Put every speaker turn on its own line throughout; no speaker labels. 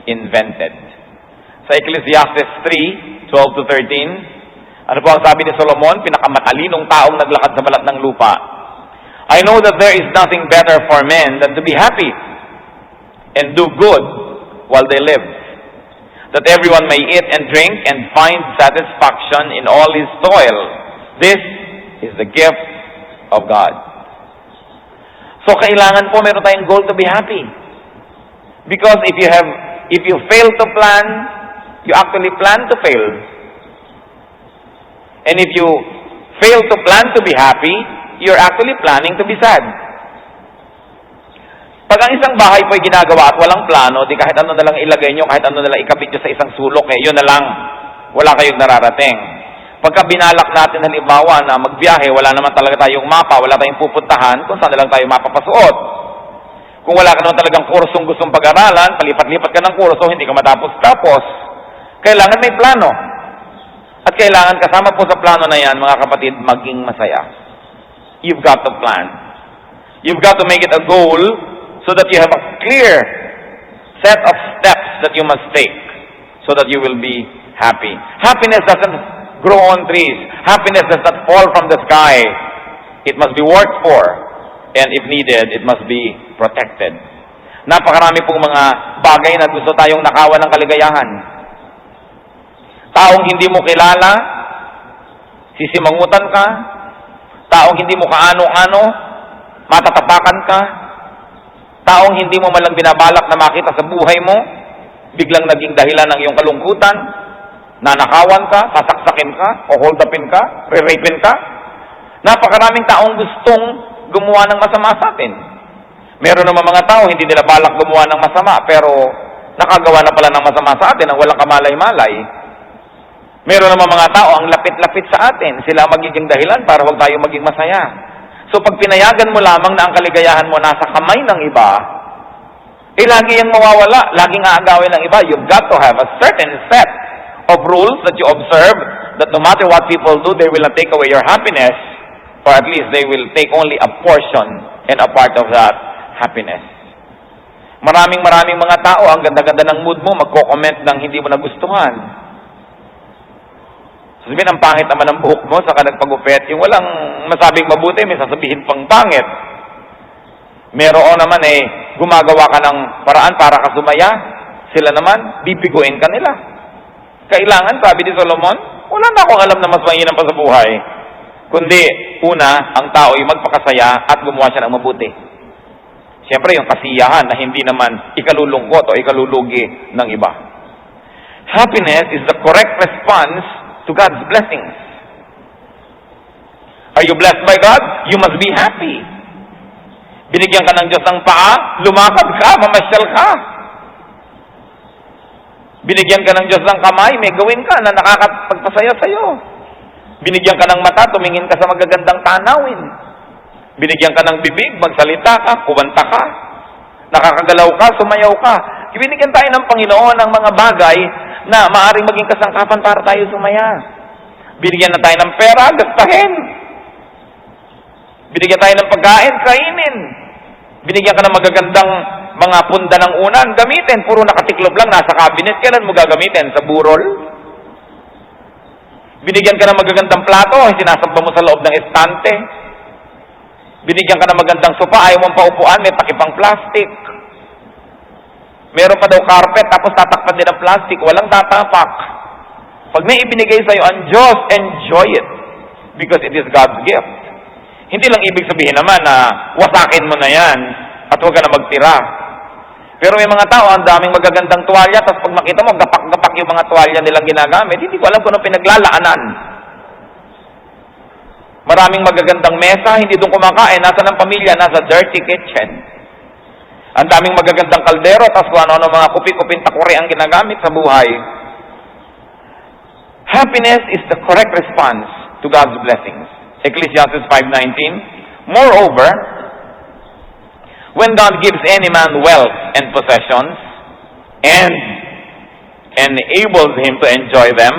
invented. Sa Ecclesiastes 3:12-13, ano po ang sabi ni Solomon, pinakamatalinong taong naglakad sa balat ng lupa? I know that there is nothing better for men than to be happy and do good while they live, that everyone may eat and drink and find satisfaction in all his toil. This is the gift of God. So kailangan po meron tayong goal to be happy. Because if you fail to plan, you actually plan to fail. And if you fail to plan to be happy, you're actually planning to be sad. Pag ang isang bahay po ay ginagawa at walang plano, di kahit ano na lang ilagay nyo, kahit ano na lang ikabit nyo sa isang sulok, yun na lang. Wala kayong nararating. Pagka binalak natin halimbawa na magbiyahe, wala naman talaga tayong mapa, wala tayong pupuntahan, kung saan na lang tayo mapapasuot. Kung wala ka naman talagang kursong gustong pag-aralan, palipat-lipat ka ng kurso, hindi ka matapos-tapos. Kailangan may plano. At kailangan kasama po sa plano na yan, mga kapatid, maging masaya. You've got to plan. You've got to make it a goal so that you have a clear set of steps that you must take so that you will be happy. Happiness doesn't grow on trees. Happiness does not fall from the sky. It must be worked for. And if needed, it must be protected. Napakarami pong mga bagay na gusto tayong nakawan ng kaligayahan. Taong hindi mo kilala, sisimangutan ka. Taong hindi mo kaano-ano, matatapakan ka. Taong hindi mo malang binabalak na makita sa buhay mo, biglang naging dahilan ng iyong kalungkutan, nanakawan ka, sasaksakin ka, o hold upin ka, re-rapin ka. Napakaraming taong gustong gumawa ng masama sa atin. Meron naman mga tao, hindi nila balak gumawa ng masama, pero nakagawa na pala ng masama sa atin ang walang kamalay-malay. Meron naman mga tao, ang lapit-lapit sa atin, sila magiging dahilan para huwag tayo maging masaya. So pag pinayagan mo lamang na ang kaligayahan mo nasa kamay ng iba, lagi yung mawawala, laging aagawin ng iba. You've got to have a certain set of rules that you observe, that no matter what people do, they will not take away your happiness, or at least they will take only a portion and a part of that happiness. Maraming mga tao, ang ganda-ganda ng mood mo, magko-comment ng hindi mo nagustuhan. Sabihin, ang pangit naman ng buhok mo, saka nagpagupit. Yung walang masabing mabuti, may sasabihin pang pangit. Meron naman gumagawa ka ng paraan para ka sumaya. Sila naman, bibiguin ka nila. Kailangan, sabi ni Solomon, wala na akong alam na mas mainam pa sa buhay. Kundi, una, ang tao ay magpakasaya at gumawa siya ng mabuti. Siyempre, yung kasiyahan na hindi naman ikalulungkot o ikalulugi ng iba. Happiness is the correct response to God's blessings. Are you blessed by God? You must be happy. Binigyan ka ng Diyos ng paa, lumakad ka, mamasyal ka. Binigyan ka ng Diyos ng kamay, may gawin ka na nakakapagpasaya sa'yo. Binigyan ka ng mata, tumingin ka sa magagandang tanawin. Binigyan ka ng bibig, magsalita ka, kumanta ka. Nakakagalaw ka, sumayaw ka. Binigyan tayo ng Panginoon ng mga bagay na maaaring maging kasangkapan para tayo sumaya. Binigyan na tayo ng pera, gastahin. Binigyan tayo ng pagkain, kainin. Binigyan ka ng magagandang mga punda ng unan, gamitin. Puro nakatiklob lang, nasa cabinet. Kailan mo gagamitin? Sa burol? Binigyan ka ng magagandang plato, sinasamba mo sa loob ng estante. Binigyan ka ng magandang sopa, ayaw mong paupuan, may takipang plastic. Meron pa daw carpet, tapos tatakpan din ng plastic, walang tatapak. Pag may ibinigay sa'yo ang Diyos, enjoy it. Because it is God's gift. Hindi lang ibig sabihin naman na wasakin mo na yan at huwag ka na magtira. Pero may mga tao, ang daming magagandang tuwalya, tapos pag makita mo, gapak-gapak yung mga tuwalya nilang ginagamit, hindi ko alam kung anong pinaglalaanan. Maraming magagandang mesa, hindi doon kumakain, nasa ng pamilya, nasa dirty kitchen. Ang daming magagandang kaldero, tapos kung ano-ano mga kupi-kuping takuri ang ginagamit sa buhay. Happiness is the correct response to God's blessings. Ecclesiastes 5:19. Moreover, when God gives any man wealth and possessions, and enables him to enjoy them,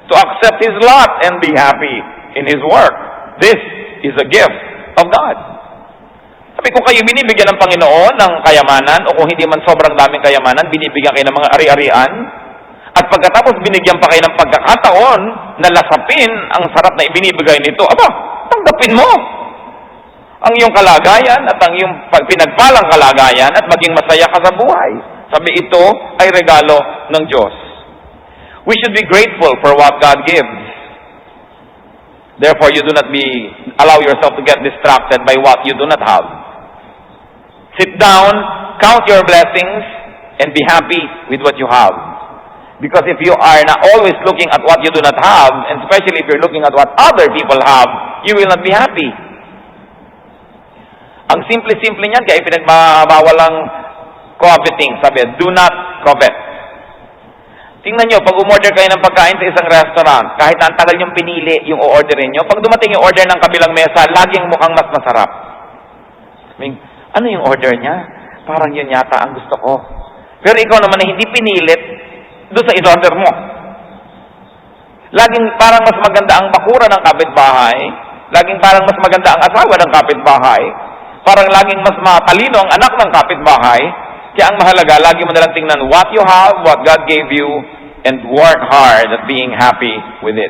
to accept his lot and be happy in his work, this is a gift of God. Sabi ko, kayo binibigyan ng Panginoon ng kayamanan, o kung hindi man sobrang daming kayamanan, binibigyan kayo ng mga ari-arian, at pagkatapos binigyan pa kayo ng pagkakataon na lasapin ang sarap na ibinibigay nito, aba, tanggapin mo ang iyong kalagayan at ang iyong pinagpalang kalagayan at maging masaya ka sa buhay. Sabi, ito ay regalo ng Diyos. We should be grateful for what God gives. Therefore, you do not allow yourself to get distracted by what you do not have. Sit down, count your blessings, and be happy with what you have. Because if you are not always looking at what you do not have, and especially if you're looking at what other people have, you will not be happy. Ang simple-simple niyan, kaya pinagbawal ang coveting. Sabi, do not covet. Tingnan nyo, pag umorder kayo ng pagkain sa isang restaurant, kahit na ang tagal yung pinili yung o-orderin nyo, pag dumating yung order ng kabilang mesa, laging mukhang mas masarap. I mean, ano yung order niya? Parang yun yata ang gusto ko. Pero ikaw naman na hindi pinilit doon sa in-order mo. Laging parang mas maganda ang bakura ng kapitbahay, laging parang mas maganda ang asawa ng kapitbahay, parang laging mas matalino ang anak ng kapitbahay. Kaya ang mahalaga, lagi mo nalang tingnan what you have, what God gave you, and work hard at being happy with it.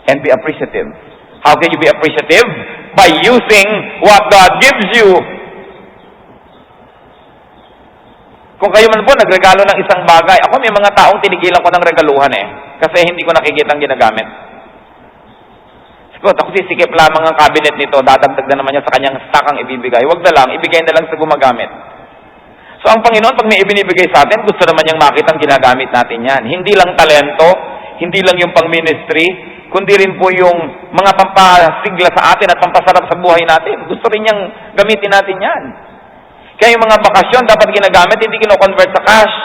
And be appreciative. How can you be appreciative? By using what God gives you. Kung kayo man po nagregalo ng isang bagay, ako may mga taong tinigilan ko ng regaluhan kasi hindi ko nakikita ang ginagamit. Siguro, ako sisikip lamang ang cabinet nito, dadagdag na naman niya sa kanyang stock ang ibibigay. Huwag na lang, ibigay na lang sa gumagamit. So ang Panginoon, pag may ibinibigay sa atin, gusto naman niyang makita ang ginagamit natin yan. Hindi lang talento, hindi lang yung pang-ministry, kundi rin po yung mga pampasigla sa atin at pampasarap sa buhay natin. Gusto rin niyang gamitin natin yan. Kaya yung mga bakasyon dapat ginagamit, hindi kino-convert sa cash.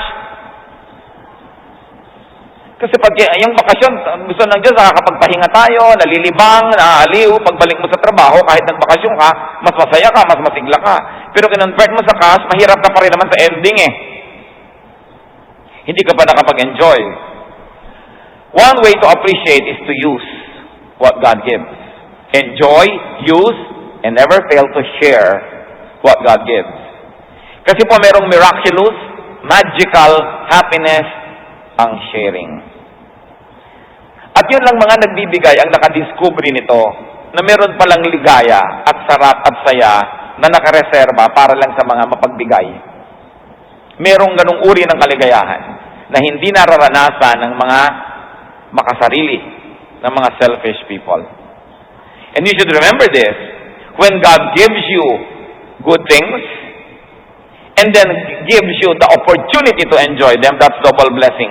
Kasi pag yung bakasyon, gusto ng Diyos, nakakapagpahinga tayo, nalilibang, naaaliw, pagbalik mo sa trabaho, kahit nagbakasyon ka, mas masaya ka, mas masigla ka. Pero kinonvert mo sa cash, mahirap ka pa rin naman sa ending Hindi ka pa nakapag-enjoy. One way to appreciate is to use what God gives. Enjoy, use, and never fail to share what God gives. Kasi po merong miraculous, magical happiness ang sharing. At yun lang mga nagbibigay ang nakadiscovery nito na meron palang ligaya at sarap at saya na nakareserba para lang sa mga mapagbigay. Merong ganung uri ng kaligayahan na hindi nararanasan ng mga makasarili, ng mga selfish people. And you should remember this, when God gives you good things, and then gives you the opportunity to enjoy them, that's double blessing.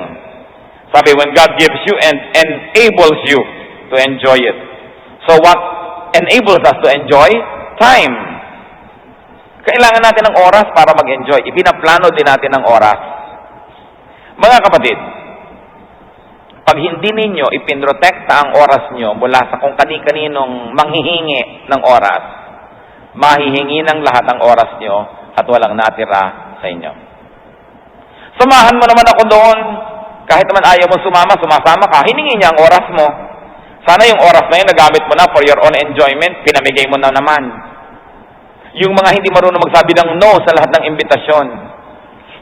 Sabi, when God gives you and enables you to enjoy it. So what enables us to enjoy? Time. Kailangan natin ng oras para mag-enjoy. Ipinaplano din natin ng oras. Mga kapatid, pag hindi ninyo ipinrotekta ang oras nyo mula sa kung kani-kaninong manghihingi ng oras, mahihingi ng lahat ng oras nyo at walang natira sa inyo. Samahan mo naman ako doon. Kahit naman ayaw mo sumama, sumasama ka, hiningi niya ang oras mo. Sana yung oras na yun, nagamit mo na for your own enjoyment, pinamigay mo na naman. Yung mga hindi marunong magsabi ng no sa lahat ng imbitasyon.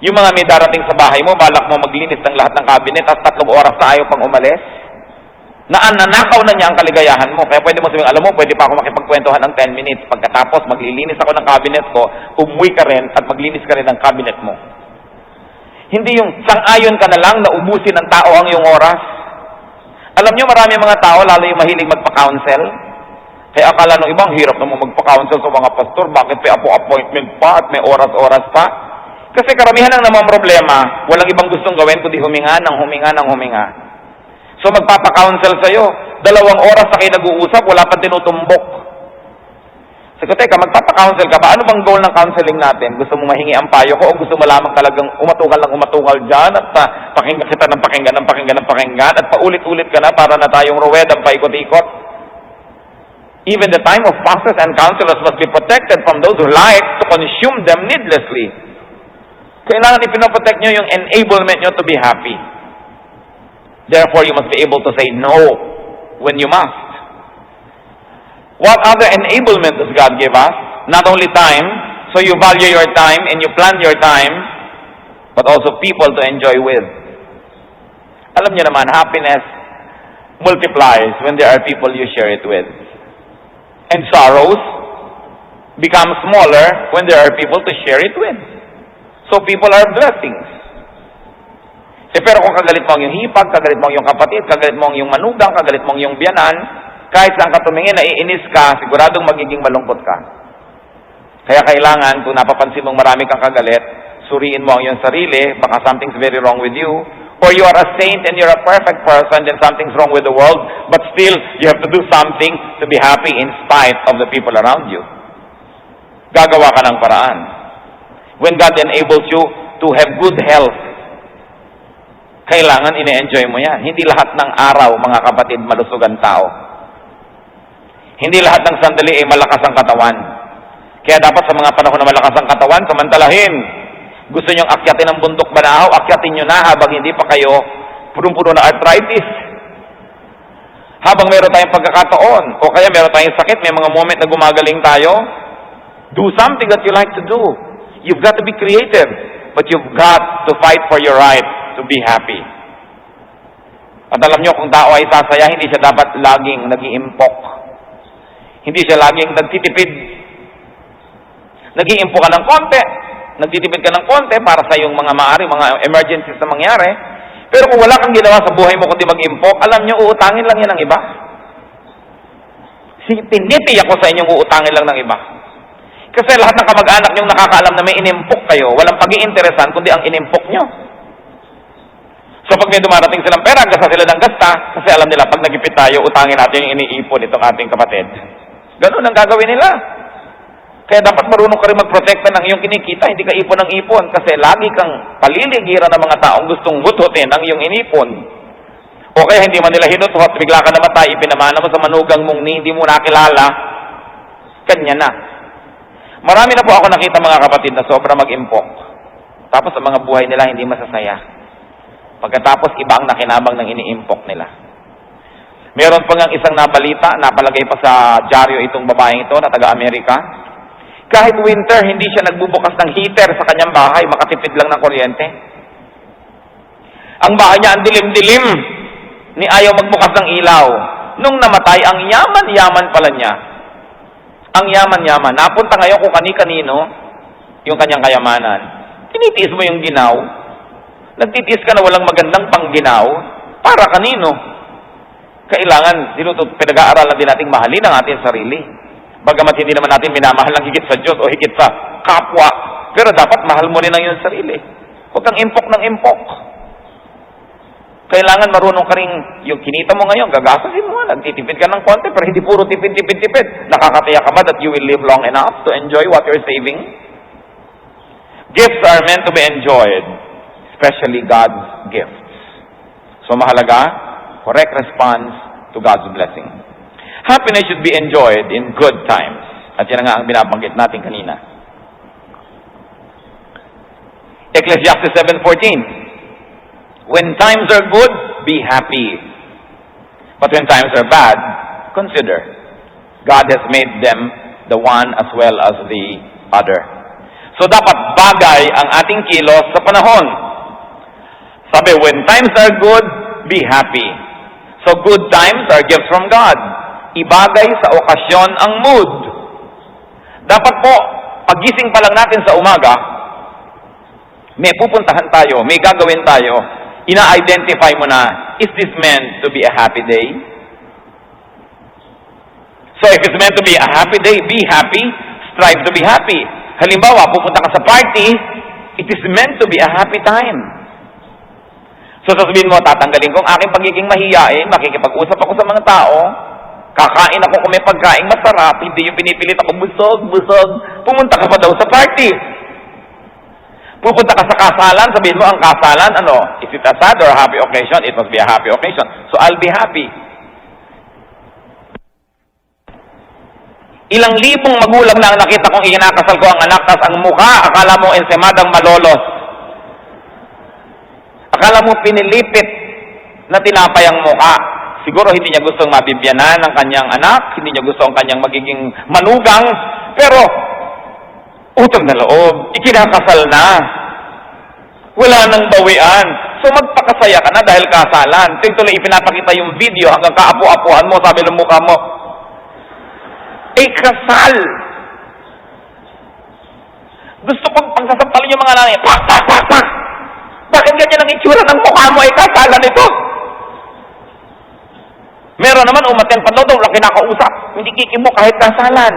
Yung mga may darating sa bahay mo, balak mo maglinis ng lahat ng cabinet at 3 oras na ayaw pang umalis. Nanakaw na niya ang kaligayahan mo. Kaya pwede mo sabihin, alam mo, pwede pa ako makipagkwentuhan ng 10 minutes. Pagkatapos, maglilinis ako ng cabinet ko, umuwi ka rin at maglinis ka rin ng cabinet mo. Hindi yung sang-ayon ka na lang na ubusin ng tao ang iyong oras. Alam niyo, marami mga tao, lalo yung mahilig magpa-counsel. Kaya akala ng ibang hirap naman magpa-counsel sa mga pastor. Bakit may appointment pa at may oras-oras pa? Kasi karamihan ng namang problema, walang ibang gustong gawin kundi huminga ng huminga ng huminga. So magpapa-counsel sa'yo, 2 oras na kayo nag-uusap, wala pang tinutumbok. Sabi ko, teka, magpapa-counsel ka ba? Ano bang goal ng counseling natin? Gusto mo mahingi ang payo ko o gusto mo lamang talagang umatukal dyan at pakinggan kita ng pakinggan at paulit-ulit ka na para na tayong ruwedang paikot-ikot? Even the time of pastors and counselors must be protected from those who like to consume them needlessly. Kailangan ipinoprotect nyo yung enablement nyo to be happy. Therefore, you must be able to say no when you must. What other enablement does God give us? Not only time, So you value your time and you plan your time, but also people to enjoy with. Alam niyo naman, happiness multiplies when there are people you share it with. And sorrows become smaller when there are people to share it with. So people are blessings. Pero kung kagalit mo ang iyong hipag, kagalit mo ang iyong kapatid, kagalit mo ang iyong manugang, kagalit mo ang iyong biyanan, kahit saan ka tumingin, naiinis ka, siguradong magiging malungkot ka. Kaya kailangan, kung napapansin mong marami kang kagalit, suriin mo ang iyong sarili, baka something's very wrong with you, or you are a saint and you're a perfect person, then something's wrong with the world, but still, you have to do something to be happy in spite of the people around you. Gagawa ka ng paraan. When God enables you to have good health, kailangan ine-enjoy mo yan. Hindi lahat ng araw, mga kapatid, malusog ang tao. Hindi lahat ng sandali ay malakas ang katawan. Kaya dapat sa mga panahon na malakas ang katawan, samantalahin. Gusto nyong akyatin ang bundok Banahaw, akyatin nyo na habang hindi pa kayo punong-puno na arthritis. Habang meron tayong pagkakataon, o kaya meron tayong sakit, may mga moment na gumagaling tayo, do something that you like to do. You've got to be creative, but you've got to fight for your right to be happy. At alam nyo, kung tao ay sasaya, hindi siya dapat laging nag-iimpok. Hindi siya laging nagtitipid. Nag-iimpok ka ng konti, nagtitipid ka ng konti para sa iyong mga maaari, mga emergencies na mangyari. Pero kung wala kang ginawa sa buhay mo kundi mag-impok, alam nyo, uutangin lang yan ng iba. Tinitiyak ko sa inyong uutangin lang ng iba. Kasi lahat ng kamag-anak nyong nakakaalam na may inimpok kayo, walang pag-iinteresan kundi ang inimpok nyo. So pag may dumarating silang pera, gasta sila ng gasta, kasi alam nila, pag nagipit tayo, utangin natin yung iniipon itong ating kapatid. Ganun ang gagawin nila. Kaya dapat marunong ka rin magprotekta ng iyong kinikita, hindi ka ipon ng ipon, kasi lagi kang paliligiran ng mga taong gustong hututin ang iyong inipon. O kaya hindi man nila hinutot, bigla ka namatay, ipinamana mo sa manugang mong hindi mo nakilala, kanya na. Marami na po ako nakita mga kapatid na sobra mag-impok. Tapos ang mga buhay nila hindi masasaya. Pagkatapos iba ang nakinabang ng iniimpok nila. Meron pa ngang isang nabalita, napalagay pa sa dyaryo itong babaeng ito na taga-Amerika. Kahit winter, hindi siya nagbubukas ng heater sa kanyang bahay, makatipid lang ng kuryente. Ang bahay niya ang dilim-dilim, ni ayaw magbukas ng ilaw. Nung namatay, ang yaman-yaman pala niya. Ang yaman-yaman. Napunta ngayon kung kani-kanino yung kanyang kayamanan. Tinitiis mo yung ginaw. Nagtitiis ka na walang magandang pangginaw. Para kanino? Kailangan, pinag-aaralan din nating mahalin ang ating sarili. Bagamat hindi naman natin minamahal ng higit sa Diyos o higit sa kapwa. Pero dapat mahal mo rin ang iyong sarili. Huwag kang impok ng impok. Kailangan marunong ka rin, yung kinita mo ngayon, gagasasin mo, nagtitipid ka ng konti, pero hindi puro tipid. Nakakatiya ka ba that you will live long enough to enjoy what you're saving? Gifts are meant to be enjoyed, especially God's gifts. So mahalaga, correct response to God's blessing. Happiness should be enjoyed in good times. At yan nga ang binabanggit natin kanina. Ecclesiastes 7:14. When times are good, be happy. But when times are bad, consider. God has made them the one as well as the other. So dapat bagay ang ating kilos sa panahon. Sabi, when times are good, be happy. So good times are gifts from God. Ibagay sa okasyon ang mood. Dapat po, pagising pa lang natin sa umaga, may pupuntahan tayo, may gagawin tayo, ina-identify mo na, is this meant to be a happy day? So if it's meant to be a happy day, be happy, strive to be happy. Halimbawa, pupunta ka sa party, it is meant to be a happy time. So sasabihin mo, tatanggalin ko ang aking pagiging mahiyain, makikipag-usap ako sa mga tao, kakain ako kung may pagkain masarap, hindi yung pinipilit ako busog. Pumunta ka pa daw sa party. Pupunta ka sa kasalan, sabihin mo, ang kasalan, is it a sad or a happy occasion? It must be a happy occasion. So I'll be happy. Ilang libong magulang na ang nakita kong ikinakasal ko ang anak, tas ang mukha, akala mo ensemadang malolos. Akala mo pinilipit na tinapay ang mukha. Siguro hindi niya gustong mabibyanan ng kanyang anak, hindi niya gusto ang kanyang magiging manugang, pero Utang na loob. Ikinakasal na. Wala nang bawian. So magpakasaya ka na dahil kasalan. Tuloy ipinapakita yung video hanggang kaapu-apuhan mo, sabi ng mukha mo, kasal. Gusto kong pagsasampalin yung mga langit. Pak, pak, pak, pak. Bakit ganyan ang itsura ng mukha mo? Kasalan ito. Meron naman umaten pa daw, wala kinakausap. Hindi kikimo kahit kasalan.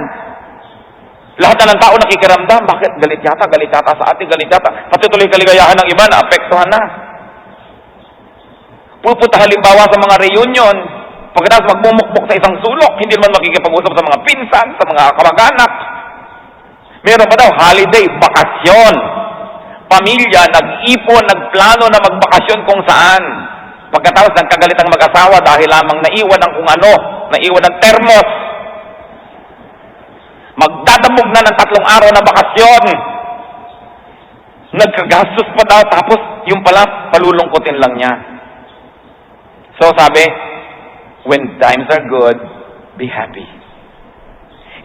Lahat na ng tao nakikiramdam. Bakit? Galit yata sa atin, galit yata. Pati tuloy kaligayahan ng iba, naapektuhan na. Pupunta halimbawa sa mga reunion, pagkatapos magmumukmuk sa isang sulok, hindi naman makikipag-usap sa mga pinsan, sa mga kamag-anak. Meron pa daw, holiday, bakasyon. Pamilya, nag-ipon, nagplano na magbakasyon kung saan. Pagkatapos nagkagalit ang mag-asawa dahil lamang naiwan ng kung ano, naiwan ng termos. Magdadamog na ng 3 araw na bakasyon. Nagkagastos pa daw, tapos yung pala, palulungkutin lang niya. So sabi, when times are good, be happy.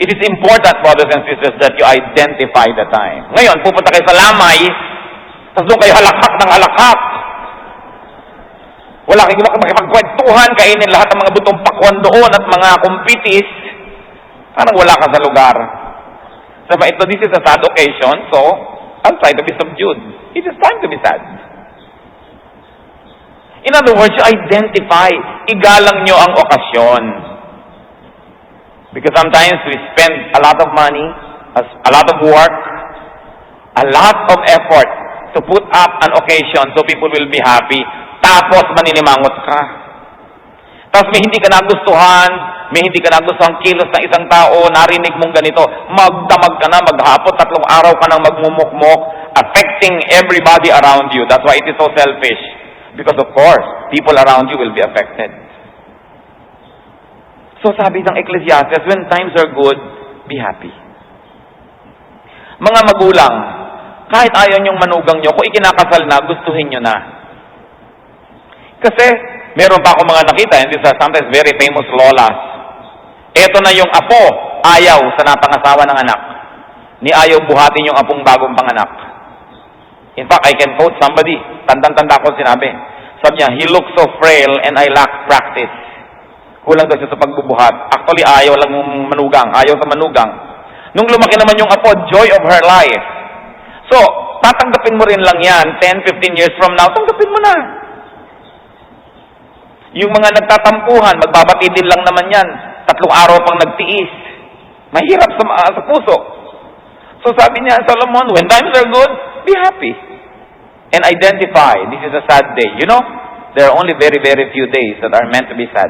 It is important, brothers and sisters, that you identify the time. Ngayon, pupunta kayo sa lamay, tapos doon kayo halakhak ng halakhak. Wala kayong makipagkwentuhan, kainin lahat ng mga butong pakwan doon at mga kumpitis. Parang wala ka sa lugar. Sabi, this is a sad occasion, so I'll try to be subdued. It is time to be sad. In other words, you identify, igalang nyo ang okasyon. Because sometimes we spend a lot of money, a lot of work, a lot of effort to put up an occasion so people will be happy. Tapos maninimangot ka. Tapos may hindi ka nagustuhan, may hindi ka nagustuhan kilos ng isang tao, narinig mong ganito, magdamag ka na, maghapon, 3 araw ka nang magmumukmok, affecting everybody around you. That's why it is so selfish. Because of course, people around you will be affected. So sabi ng Ecclesiastes, when times are good, be happy. Mga magulang, kahit ayaw niyong manugang niyo, kung ikinakasal na, gustuhin niyo na. Kasi, meron pa ako mga nakita, and these are sometimes very famous lolas. Eto na yung apo, ayaw sa napangasawa ng anak. Ni ayaw buhatin yung apong bagong panganak. In fact, I can quote somebody, tandang-tanda ko sinabi. Sabi niya, he looks so frail and I lack practice. Kulang daw siya sa pagbubuhat. Actually, ayaw lang manugang, ayaw sa manugang. Nung lumaki naman yung apo, joy of her life. So, tatanggapin mo rin lang yan, 10, 15 years from now, tanggapin mo na. Yung mga nagtatampuhan, magbabati din lang naman yan. 3 araw pang nagtiis. Mahirap sa puso. So sabi niya, Solomon, when times are good, be happy. And identify, this is a sad day. You know, there are only very, very few days that are meant to be sad.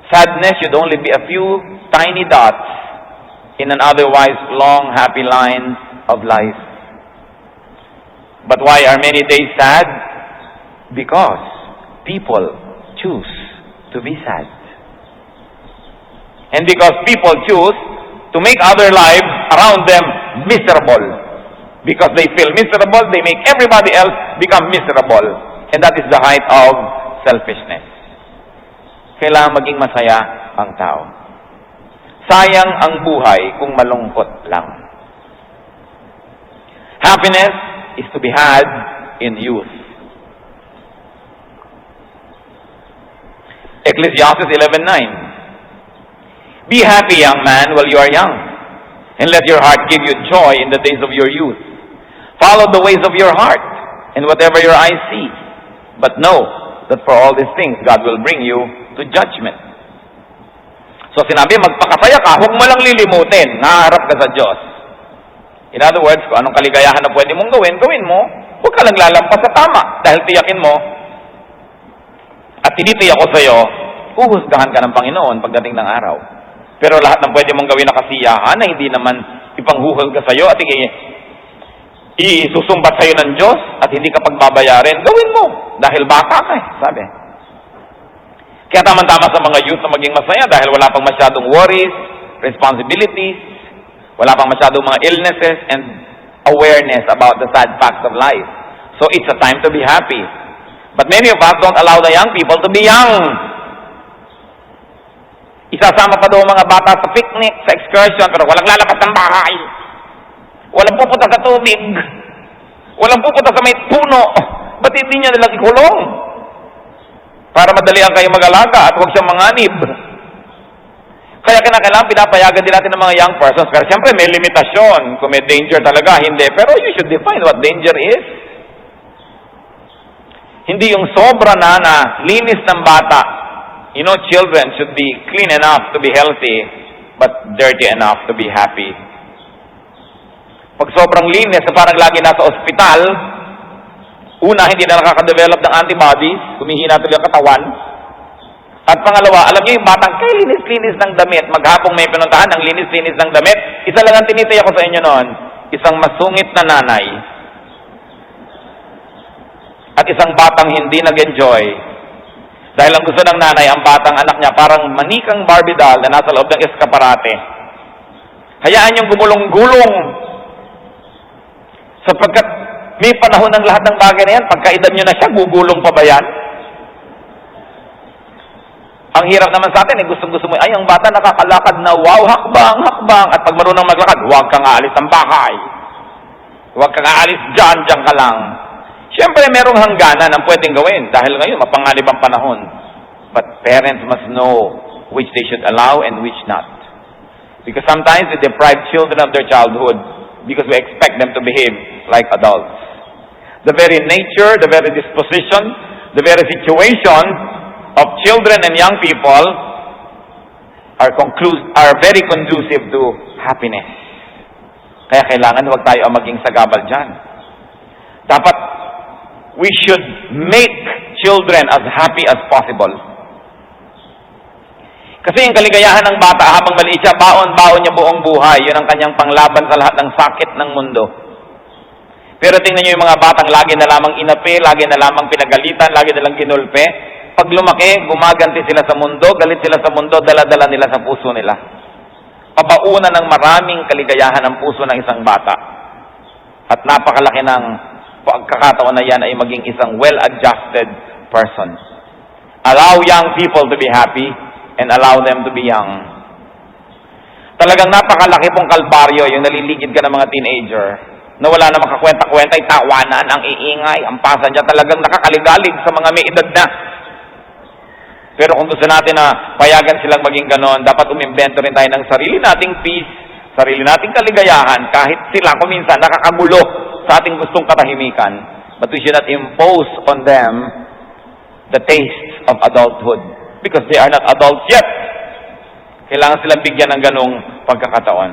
Sadness should only be a few tiny dots in an otherwise long, happy line of life. But why are many days sad? Because people choose to be sad. And because people choose to make other lives around them miserable. Because they feel miserable, they make everybody else become miserable. And that is the height of selfishness. Kailangan maging masaya ang tao. Sayang ang buhay kung malungkot lang. Happiness is to be had in youth. Ecclesiastes 11:9. Be happy, young man, while you are young, and let your heart give you joy in the days of your youth. Follow the ways of your heart, and whatever your eyes see. But know that for all these things, God will bring you to judgment. So sinabi, magpakasaya ka, huwag mo lang lilimutin, naharap ka sa Diyos. In other words, kung anong kaligayahan na pwede mong gawin, gawin mo. Huwag ka lang lalampas sa tama, dahil tiyakin mo, at tinitiyak ko sa iyo, huhusgahan ka ng Panginoon pagdating ng araw. Pero lahat ng pwede mong gawin na kasiyahan na hindi naman ipanghuhol ka sa iyo at isusumbat sa iyo ng Diyos at hindi ka pagbabayarin, gawin mo. Dahil bata ka sabi. Kaya tama-tama sa mga youth na maging masaya dahil wala pang masyadong worries, responsibilities, wala pang masyadong mga illnesses and awareness about the sad facts of life. So it's a time to be happy. But many of us don't allow the young people to be young. Isasama pa daw mga bata sa picnic, sa excursion, pero walang lalabas ng bahay. Walang pupunta sa tubig. Walang pupunta sa may puno. Ba't hindi niya nilang ikulong? Para madalian kayo mag-alaga at huwag siyang manganib. Kaya kinakailangan pinapayagan din natin ng mga young persons. Pero siyempre may limitasyon. Kung may danger talaga, hindi. Pero you should define what danger is. Hindi yung sobra na linis ng bata. You know, children should be clean enough to be healthy, but dirty enough to be happy. Pag sobrang linis na parang lagi nasa ospital, una, hindi na nakaka-develop ng antibodies, humihina tuloy ang katawan. At pangalawa, alam niyo yung batang kay linis-linis ng damit, maghapong may pinuntahan, ang linis-linis ng damit, isa lang ang tinitay ako sa inyo noon, isang masungit na nanay. At isang batang hindi nag-enjoy. Dahil ang gusto ng nanay, ang batang anak niya, parang manikang Barbie doll na nasa loob ng eskaparate. Hayaan niyong gumulong-gulong. Sapagkat may panahon ng lahat ng bagay na yan, pagkaedad niyo na siya, gugulong pa ba yan? Ang hirap naman sa atin, gustong-gusto mo, ay, ang bata nakakalakad na, wow, hakbang, hakbang. At pag marunong maglakad, huwag kang aalis ng bahay. Huwag kang aalis dyan ka lang. Siyempre, merong hangganan ang pwedeng gawin dahil ngayon, mapanganib ang panahon. But parents must know which they should allow and which not. Because sometimes we deprive children of their childhood because we expect them to behave like adults. The very nature, the very disposition, the very situation of children and young people are very conducive to happiness. Kaya kailangan huwag tayo ang maging sagabal dyan. Dapat we should make children as happy as possible. Kasi yung kaligayahan ng bata habang maliit siya, baon-baon niya buong buhay. Yun ang kanyang panglaban sa lahat ng sakit ng mundo. Pero tingnan niyo yung mga batang lagi na lamang inapi, lagi na lamang pinagalitan, lagi na lang ginulpe. Pag lumaki, gumaganti sila sa mundo, galit sila sa mundo, dala-dala nila sa puso nila. Pabaunan ng maraming kaligayahan ang puso ng isang bata. At napakalaki ng pagkakataon na yan ay maging isang well-adjusted person. Allow young people to be happy and allow them to be young. Talagang napakalaki pong kalbaryo yung naliligid ka ng mga teenager na wala na makakwenta-kwenta, tawanan, ang iingay, ang pasan niya talagang nakakaligalig sa mga may edad na. Pero kung gusto natin na payagan silang maging ganon, dapat umimbento rin tayo ng sarili nating peace, sarili nating kaligayahan, kahit sila kuminsan nakakagulo sa ating gustong katahimikan. But we should not impose on them the taste of adulthood because they are not adults yet. Kailangan silang bigyan ng ganong pagkakataon.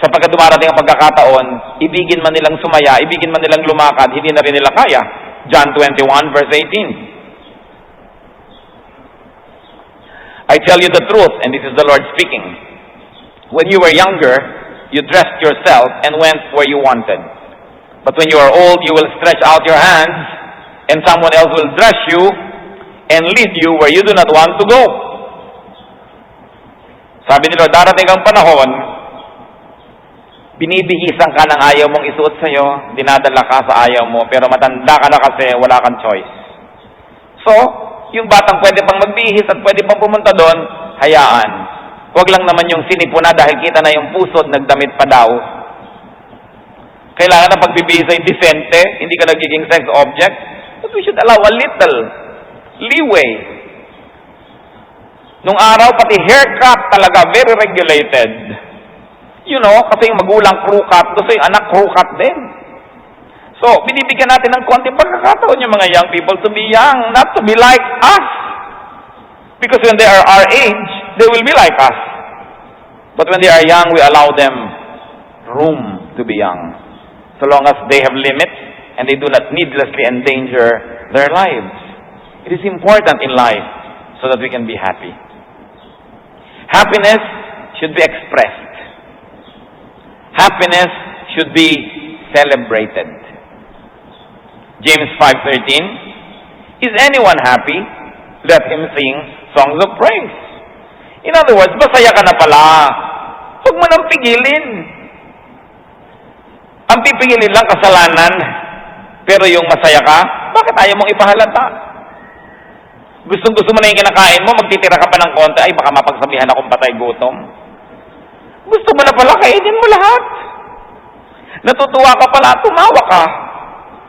Sapagkat dumarating ang pagkakataon, ibigin man nilang sumaya, ibigin man nilang lumakad, hindi na rin nila kaya. John 21 verse 18. I tell you the truth, and this is the Lord speaking. When you were younger, you dressed yourself and went where you wanted. But when you are old, you will stretch out your hands, and someone else will dress you and lead you where you do not want to go. Sabi ni Lord, darating ang panahon, binibihisan ka ng ayaw mong isuot sa'yo, dinadala ka sa ayaw mo, pero matanda ka na kasi wala kang choice. So, yung batang pwede pang magbihis at pwede pang pumunta doon, hayaan. Huwag lang naman yung sinipuna dahil kita na yung pusod, nagdamit pa daw. Kailangan na pagbibihis ay decente, hindi ka nagiging sex object. But we should allow a little leeway. Nung araw, pati haircut talaga, very regulated. You know, kasi yung magulang crew cut, gusto yung anak crew cut din. So, binibigyan natin ng konting pagkakataon yung mga young people to be young, not to be like us. Because when they are our age, they will be like us. But when they are young, we allow them room to be young. So long as they have limits and they do not needlessly endanger their lives. It is important in life so that we can be happy. Happiness should be expressed. Happiness should be celebrated. James 5:13, is anyone happy? Let him sing songs of praise. In other words, masaya ka na pala. Huwag mo nang pigilin. Ang pipigilin lang kasalanan. Pero yung masaya ka, bakit ayaw mong ipahalata? Gustong-gusto mo na yung kinakain mo, magtitira ka pa ng konti, ay baka mapagsabihan akong patay gutom. Gusto mo na pala, kainin mo lahat. Natutuwa ka pala, tumawa ka.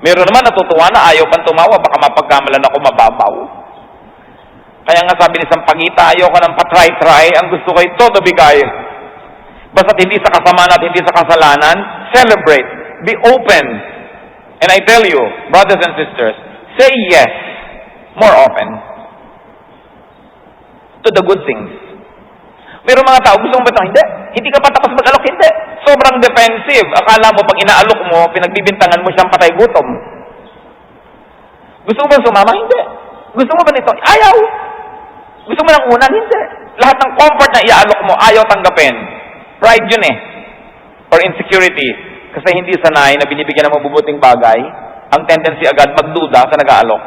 Meron naman natutuwa na ayaw kang tumawa, baka mapagkamalan ako mababaw. Kaya nga sabi ni Sampaguita, ayaw ka ng patry-try, ang gusto ko ay todo bigay. Basta't hindi sa kasamaan at hindi sa kasalanan, celebrate, be open. And I tell you, brothers and sisters, say yes more often to the good things. Meron mga tao, gusto mo ba ito? Hindi ka pa tapos mag-alok, hindi. Sobrang defensive. Akala mo, pag inaalok mo, pinagbibintangan mo siyang patay gutom. Gusto mo ba sumama? Hindi. Gusto mo ba nito? Ayaw. Gusto mo ng unan? Hindi. Lahat ng comfort na iaalok mo, ayaw tanggapin. Pride yun eh. Or insecurity. Kasi hindi sanay na binibigyan ng mabubuting bagay, ang tendency agad magduda sa nag-aalok.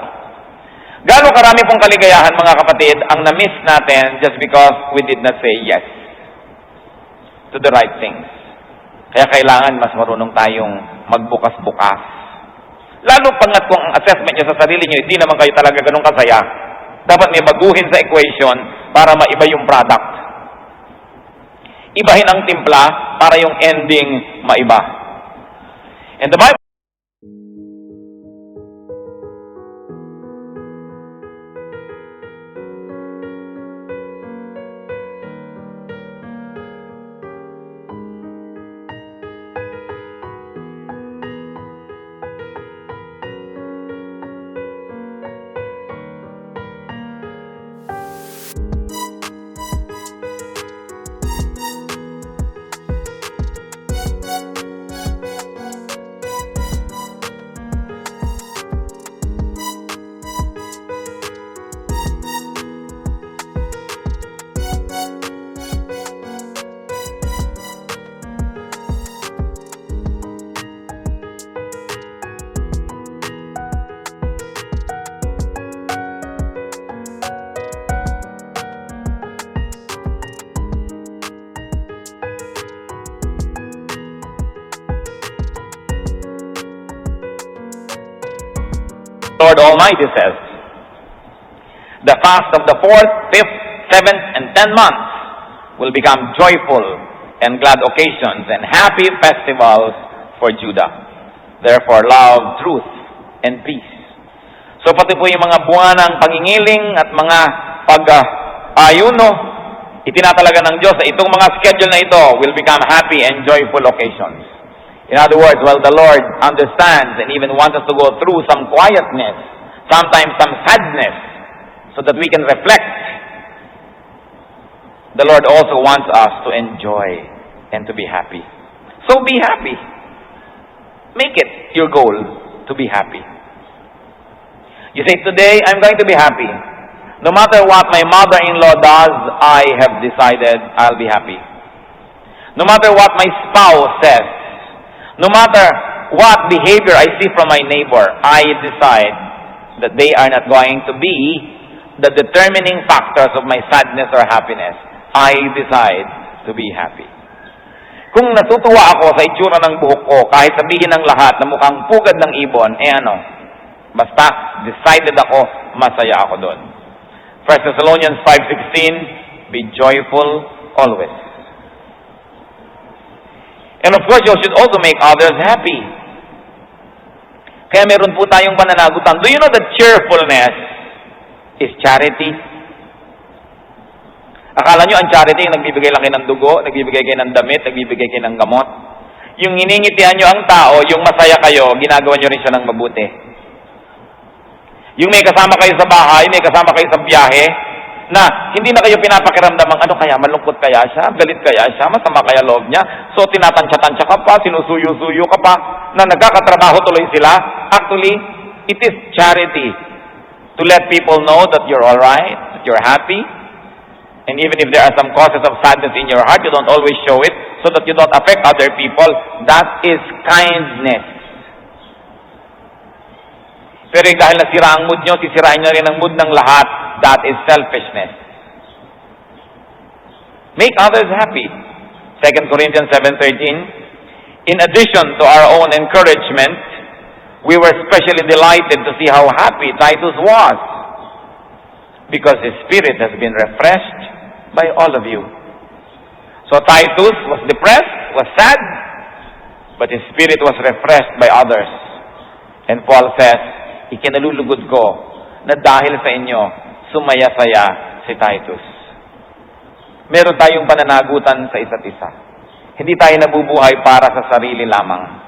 Gaano karami pong kaligayahan, mga kapatid, ang na-miss natin just because we did not say yes to the right things. Kaya kailangan mas marunong tayong magbukas-bukas. Lalo pangat kung ang assessment nyo sa sarili nyo, hindi naman kayo talaga ganun kasaya. Dapat may baguhin sa equation para maiba yung product. Ibahin ang timpla para yung ending maiba. And the Bible Lord Almighty says, the fast of the 4th, 5th, 7th, and 10th months will become joyful and glad occasions and happy festivals for Judah. Therefore, love, truth, and peace. So pati po yung mga buwan ng pangingiling at mga pag-ayuno, itinatalaga ng Diyos na itong mga schedule na ito will become happy and joyful occasions. In other words, well, the Lord understands and even wants us to go through some quietness, sometimes some sadness, so that we can reflect. The Lord also wants us to enjoy and to be happy. So be happy. Make it your goal to be happy. You say, today I'm going to be happy. No matter what my mother-in-law does, I have decided I'll be happy. No matter what my spouse says, no matter what behavior I see from my neighbor, I decide that they are not going to be the determining factors of my sadness or happiness. I decide to be happy. Kung natutuwa ako sa itsura ng buhok ko, kahit sabihin ng lahat na mukhang pugad ng ibon, basta decided ako, masaya ako doon. 1 Thessalonians 5:16, be joyful always. And of course, you should also make others happy. Kaya meron po tayong pananagutan. Do you know that cheerfulness is charity? Akala nyo ang charity yung nagbibigay lang kayo ng dugo, nagbibigay kayo ng damit, nagbibigay kayo ng gamot? Yung iningitian nyo ang tao, yung masaya kayo, ginagawa nyo rin siya ng mabuti. Yung may kasama kayo sa bahay, may kasama kayo sa biyahe, na hindi na kayo pinapakiramdamang ano kaya, malungkot kaya siya, galit kaya siya, masama kaya loob niya. So tinatansya-tansya ka pa, sinusuyo-suyo ka pa, na nagkakatrabaho tuloy sila. Actually, it is charity to let people know that you're alright, that you're happy. And even if there are some causes of sadness in your heart, you don't always show it so that you don't affect other people. That is kindness. Pero dahil nasira ang mood nyo, sisirain nyo rin ang mood ng lahat. That is selfishness. Make others happy. 2 Corinthians 7:13. In addition to our own encouragement, we were especially delighted to see how happy Titus was, because his spirit has been refreshed by all of you. So Titus was depressed, was sad, but his spirit was refreshed by others. And Paul says, ikinalulugod ko na dahil sa inyo, sumaya-saya si Titus. Meron tayong pananagutan sa isa't isa. Hindi tayo nabubuhay para sa sarili lamang.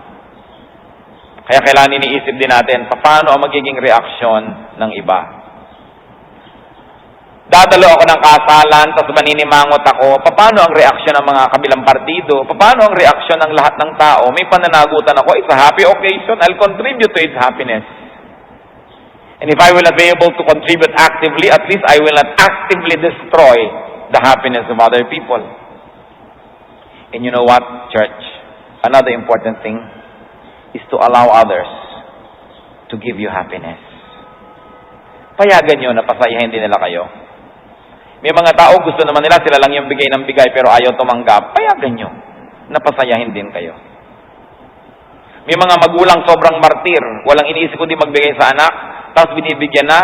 Kaya kailangan iniisip din natin, paano ang magiging reaksyon ng iba? Dadalo ako ng kasalan, tapos maninimangot ako, paano ang reaksyon ng mga kabilang partido? Paano ang reaksyon ng lahat ng tao? May pananagutan ako, it's a happy occasion, I'll contribute to its happiness. And if I will not be able to contribute actively, at least I will not actively destroy the happiness of other people. And you know what, church? Another important thing is to allow others to give you happiness. Payagan nyo na pasayahin din nila kayo. May mga tao gusto naman nila sila lang yung bigay ng bigay pero ayaw tumanggap. Payagan nyo na pasayahin din kayo. May mga magulang sobrang martir, walang iniisip kundi magbigay sa anak, tapos binibigyan na,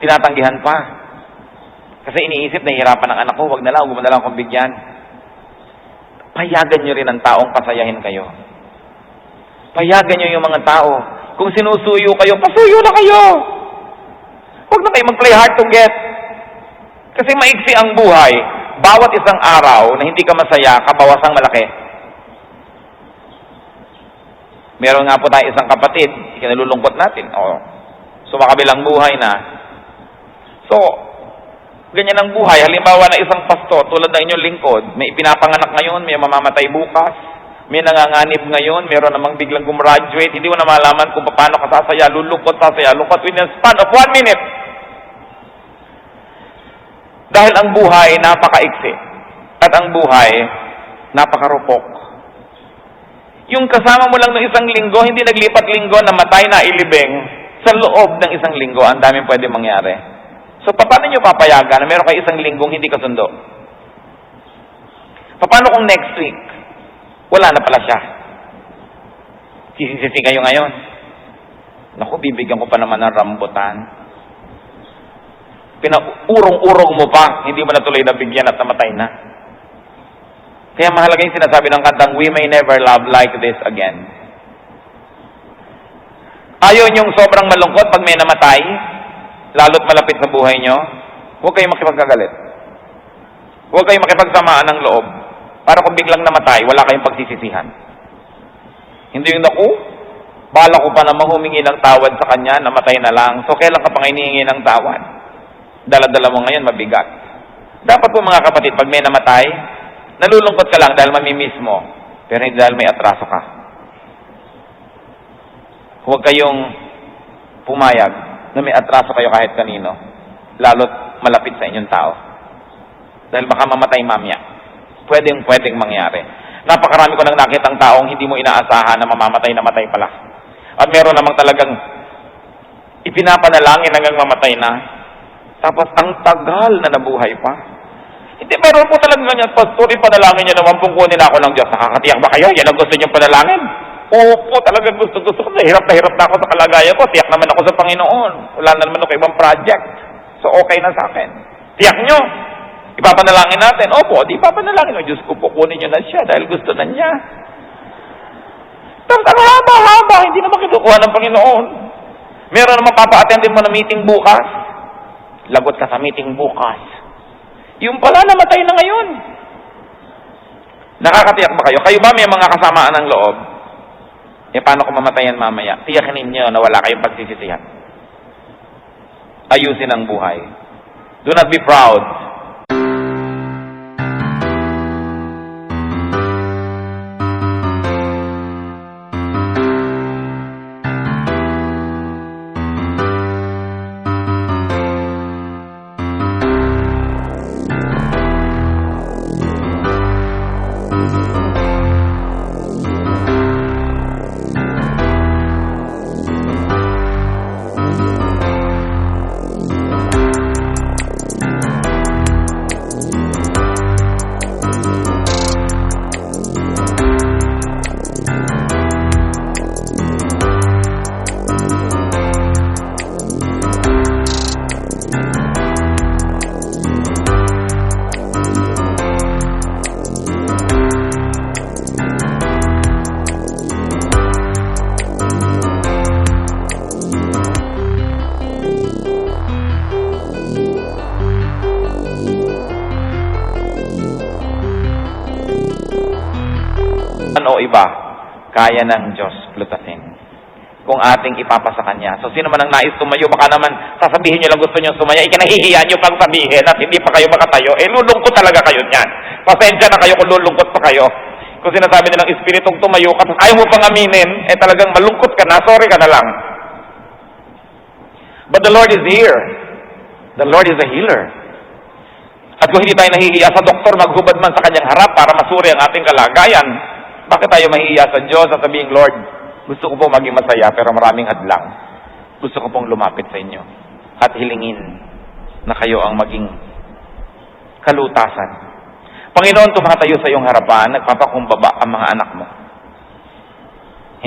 tinatanggihan pa. Kasi iniisip, nahihirapan ng anak ko, wag na lang akong bigyan. Payagan nyo rin ang taong pasayahin kayo. Payagan nyo yung mga tao. Kung sinusuyo kayo, pasuyo na kayo. Huwag na kayo mag-play hard to get. Kasi maiksi ang buhay. Bawat isang araw na hindi ka masaya, kabawasang malaki. Meron nga po tayo isang kapatid, kinalulungkot natin. So, makabilang buhay na. So, ganyan ang buhay. Halimbawa na isang pastor, tulad ng inyong lingkod, may ipinapanganak ngayon, may mamamatay bukas, may nanganganib ngayon, meron namang biglang gumraduate, hindi mo na malaman kung paano ka sasaya, lulungkot within a span of 1 minute. Dahil ang buhay napakaiksi at ang buhay napakarupok. Yung kasama mo lang ng isang linggo, hindi naglipat linggo, namatay na ilibing, sa loob ng isang linggo, ang daming pwede mangyari. So, paano nyo papayagan na meron kayo isang linggong hindi kasundo? Paano kung next week, wala na pala siya? Sisisi kayo ngayon. Naku, bibigyan ko pa naman ng rambutan. Pinaurong-urong mo pa, hindi mo na tuloy nabigyan at namatay na. Kaya mahalaga yung sinasabi ng kantang, we may never love like this again. Ayaw niyong sobrang malungkot pag may namatay, lalo't malapit sa buhay nyo, huwag kayong makipagkagalit. Huwag kayong makipagsamaan ng loob. Para kung biglang namatay, wala kayong pagsisisihan. Hindi yung naku, bala ko pa namang humingi ng tawad sa kanya, namatay na lang. So, kailan ka pang hinihingi ng tawad? Dala-dala mo ngayon, mabigat. Dapat po mga kapatid, pag may namatay, nalulungkot ka lang dahil mamimiss mo, pero hindi dahil may atraso ka. Huwag kayong pumayag na may atraso kayo kahit kanino, lalo't malapit sa inyong tao. Dahil baka mamatay mamaya. Pwedeng mangyari. Napakarami ko nang nakitang taong hindi mo inaasahan na namatay pala. At meron namang talagang ipinapanalangin hanggang mamatay na. Tapos ang tagal na nabuhay pa. Hindi, meron po talagang ganyan. Pastor, ipanalangin niyo naman pong kunin ako ng Diyos. Nakakatiyak ba kayo? Yan ang gusto niyong panalangin? Opo, talagang gusto ko. Hirap na ako sa kalagayan ko. Tiyak naman ako sa Panginoon. Wala na naman ako ibang project. So, okay na sa akin. Tiyak nyo. Ipapanalangin natin. Opo, di ipapanalangin. O Diyos ko po, kunin nyo na siya dahil gusto na niya. Tapos ang haba-haba, hindi naman kinukuha ng Panginoon. Meron naman papa-attendin mo na meeting bukas. Lagot ka sa meeting bukas. Yung pala, namatay na ngayon. Nakakatiyak ba kayo? Kayo ba may mga kasamaan ng loob? Paano kung mamatayan mamaya? Tiyakin ninyo na wala kayong pagsisisihan. Ayusin ang buhay. Do not be proud. Ano iba, kaya ng Diyos plutasin kung ating ipapasa Kanya. So, sino man ang nais tumayo, baka naman sasabihin nyo lang gusto nyo sumaya, ikinahihiya nyo pang sabihin at hindi pa kayo makatayo, lulungkot talaga kayo niyan. Pasensya na kayo kung lulungkot pa kayo. Kung sinasabi nilang espiritong tumayo ka, ayaw mo pang aminin, talagang malungkot ka na, sorry ka na lang. But the Lord is here. The Lord is a healer. At kung hindi tayo nahihiya sa doktor, maghubad man sa kanyang harap para masuri ang ating kalagayan, bakit tayo mahihiya sa Diyos at sabihin, Lord, gusto ko pong maging masaya pero maraming hadlang. Gusto ko pong lumapit sa inyo at hilingin na kayo ang maging kalutasan. Panginoon, tumatayo sa iyong harapan, nagpapakumbaba ang mga anak mo.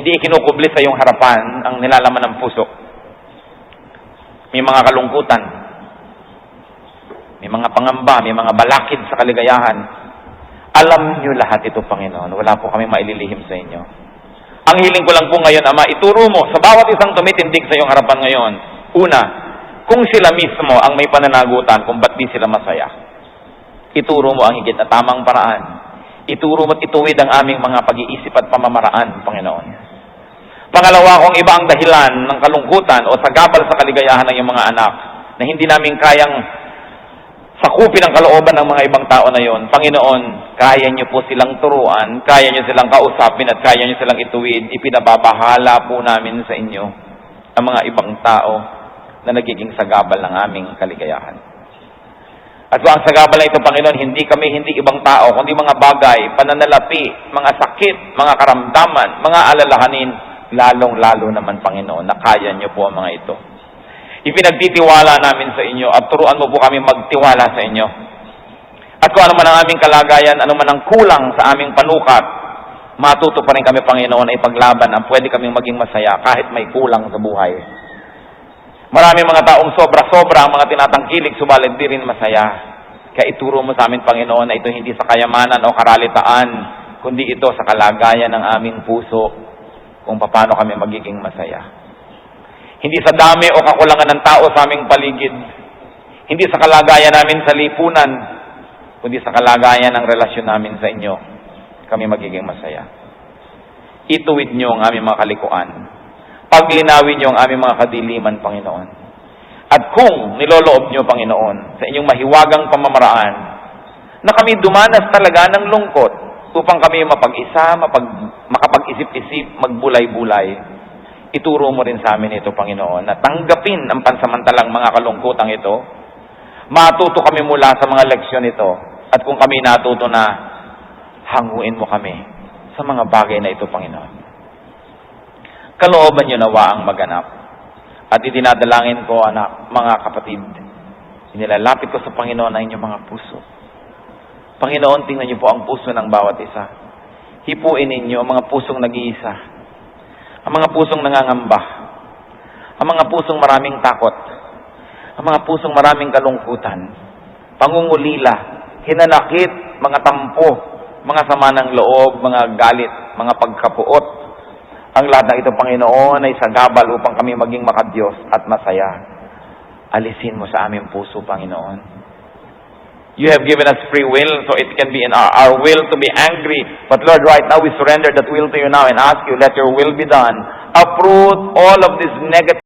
Hindi ikinukubli sa iyong harapan ang nilalaman ng puso. May mga kalungkutan, may mga pangamba, may mga balakid sa kaligayahan. Alam niyo lahat ito, Panginoon. Wala po kami maililihim sa inyo. Ang hiling ko lang po ngayon, Ama, ituro mo sa bawat isang tumitindig sa iyong harapan ngayon. Una, kung sila mismo ang may pananagutan kung ba't di sila masaya. Ituro mo ang higit na tamang paraan. Ituro mo at ituwid ang aming mga pag-iisip at pamamaraan, Panginoon. Pangalawa, kung iba ang dahilan ng kalungkutan o sagabal sa kaligayahan ng iyong mga anak na hindi namin kayang sakupin ang kalooban ng mga ibang tao na yon, Panginoon, kaya niyo po silang turuan, kaya niyo silang kausapin at kaya niyo silang ituwid. Ipinababahala po namin sa inyo ang mga ibang tao na nagiging sagabal ng aming kaligayahan. At kung ang sagabal na ito, Panginoon, hindi ibang tao, kundi mga bagay, pananalapi, mga sakit, mga karamdaman, mga alalahanin, lalong-lalo naman, Panginoon, na kaya niyo po ang mga ito. Ipinagtitiwala namin sa inyo at turuan mo po kami magtiwala sa inyo. At kung ano man ang aming kalagayan, ano man ang kulang sa aming panukat, matuto pa rin kami, Panginoon, na ipaglaban ang pwede kaming maging masaya kahit may kulang sa buhay. Maraming mga taong sobra-sobra ang mga tinatangkilik, subalit di rin masaya. Kaya ituro mo sa amin, Panginoon, na ito hindi sa kayamanan o karalitaan, kundi ito sa kalagayan ng aming puso kung paano kami magiging masaya. Hindi sa dami o kakulangan ng tao sa aming paligid. Hindi sa kalagayan namin sa lipunan, kundi sa kalagayan ng relasyon namin sa inyo, kami magiging masaya. Ituwid niyo ang aming mga kalikuan. Paglinawin niyo ang aming mga kadiliman, Panginoon. At kung niloloob niyo, Panginoon, sa inyong mahiwagang pamamaraan, na kami dumanas talaga ng lungkot upang kami mapag-isa, makapag-isip-isip, magbulay-bulay, ituro mo rin sa amin ito, Panginoon, na tanggapin ang pansamantalang mga kalungkutang ito. Matuto kami mula sa mga leksyon ito. At kung kami natuto na, hanguin mo kami sa mga bagay na ito, Panginoon. Kalooban niyo nawa ang maganap. At idinadalangin ko, anak, mga kapatid, inilalapit ko sa Panginoon ang inyong mga puso. Panginoon, tingnan niyo po ang puso ng bawat isa. Hipuin ninyo ang mga pusong nag-iisa. Ang mga pusong nangangamba, ang mga pusong maraming takot, ang mga pusong maraming kalungkutan, pangungulila, hinanakit, mga tampo, mga sama ng loob, mga galit, mga pagkapuot. Ang lahat ng ito, Panginoon, ay sagabal upang kami maging makadiyos at masaya. Alisin mo sa aming puso, Panginoon. You have given us free will, so it can be in our will to be angry. But Lord, right now we surrender that will to you now and ask you, let your will be done. Uproot all of this negative